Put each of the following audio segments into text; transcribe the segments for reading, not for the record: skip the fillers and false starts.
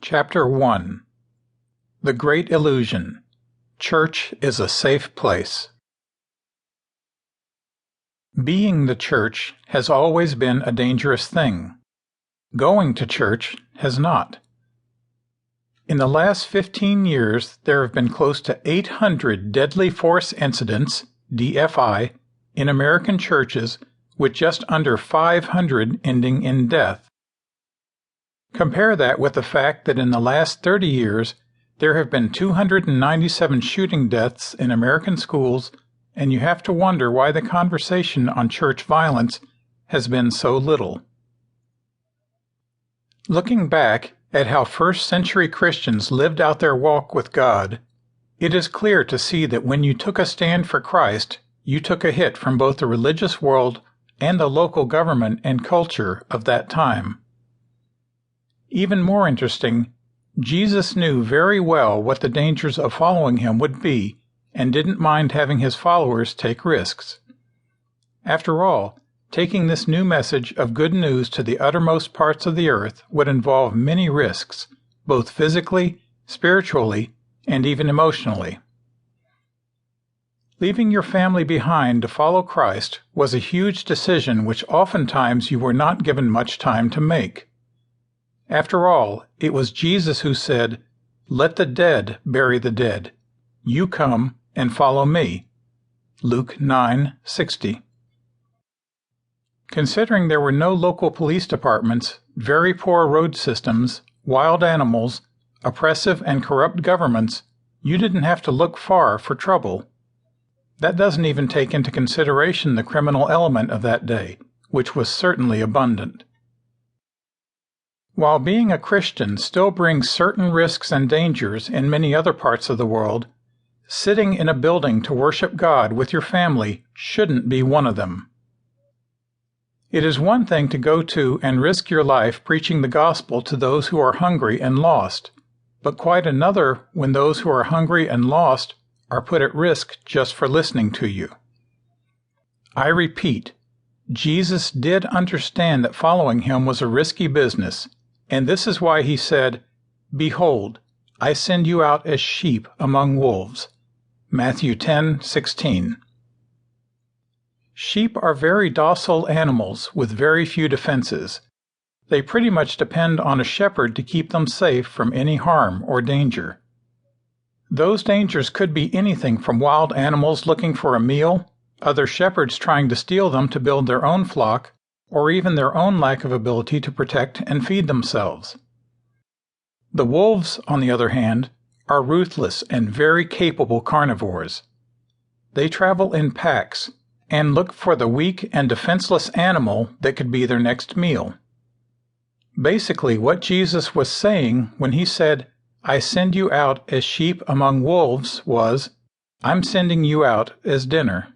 Chapter 1 The Great Illusion. Church is a Safe Place. Being the church has always been a dangerous thing. Going to church has not. In the last 15 years, there have been close to 800 deadly force incidents, DFI, in American churches, with just under 500 ending in death. Compare that with the fact that in the last 30 years, there have been 297 shooting deaths in American schools, and you have to wonder why the conversation on church violence has been so little. Looking back at how first-century Christians lived out their walk with God, it is clear to see that when you took a stand for Christ, you took a hit from both the religious world and the local government and culture of that time. Even more interesting, Jesus knew very well what the dangers of following him would be and didn't mind having his followers take risks. After all, taking this new message of good news to the uttermost parts of the earth would involve many risks, both physically, spiritually, and even emotionally. Leaving your family behind to follow Christ was a huge decision which oftentimes you were not given much time to make. After all, it was Jesus who said, "Let the dead bury the dead. You come and follow me." Luke 9:60. Considering there were no local police departments, very poor road systems, wild animals, oppressive and corrupt governments, you didn't have to look far for trouble. That doesn't even take into consideration the criminal element of that day, which was certainly abundant. While being a Christian still brings certain risks and dangers in many other parts of the world, sitting in a building to worship God with your family shouldn't be one of them. It is one thing to go to and risk your life preaching the gospel to those who are hungry and lost, but quite another when those who are hungry and lost are put at risk just for listening to you. I repeat, Jesus did understand that following him was a risky business, and this is why he said, "Behold, I send you out as sheep among wolves." Matthew 10:16. Sheep are very docile animals with very few defenses. They pretty much depend on a shepherd to keep them safe from any harm or danger. Those dangers could be anything from wild animals looking for a meal, other shepherds trying to steal them to build their own flock, or even their own lack of ability to protect and feed themselves. The wolves, on the other hand, are ruthless and very capable carnivores. They travel in packs and look for the weak and defenseless animal that could be their next meal. Basically, what Jesus was saying when he said, "I send you out as sheep among wolves," was, "I'm sending you out as dinner."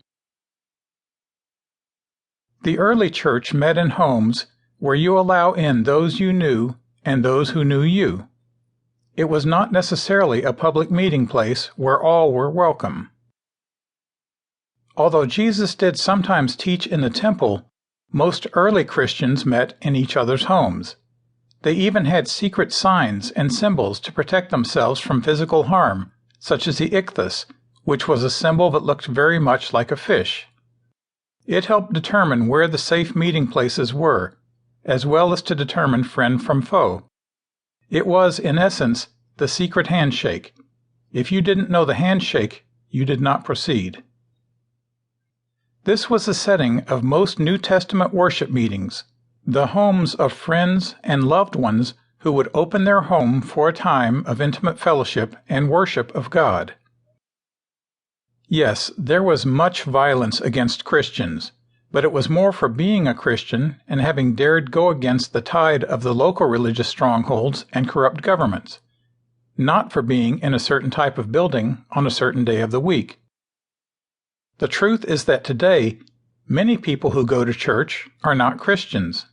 The early church met in homes where you allow in those you knew and those who knew you. It was not necessarily a public meeting place where all were welcome. Although Jesus did sometimes teach in the temple, most early Christians met in each other's homes. They even had secret signs and symbols to protect themselves from physical harm, such as the ichthus, which was a symbol that looked very much like a fish. It helped determine where the safe meeting places were, as well as to determine friend from foe. It was, in essence, the secret handshake. If you didn't know the handshake, you did not proceed. This was the setting of most New Testament worship meetings, the homes of friends and loved ones who would open their home for a time of intimate fellowship and worship of God. Yes, there was much violence against Christians, but it was more for being a Christian and having dared go against the tide of the local religious strongholds and corrupt governments, not for being in a certain type of building on a certain day of the week. The truth is that today, many people who go to church are not Christians.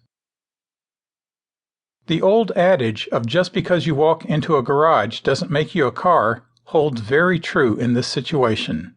The old adage of just because you walk into a garage doesn't make you a car holds very true in this situation.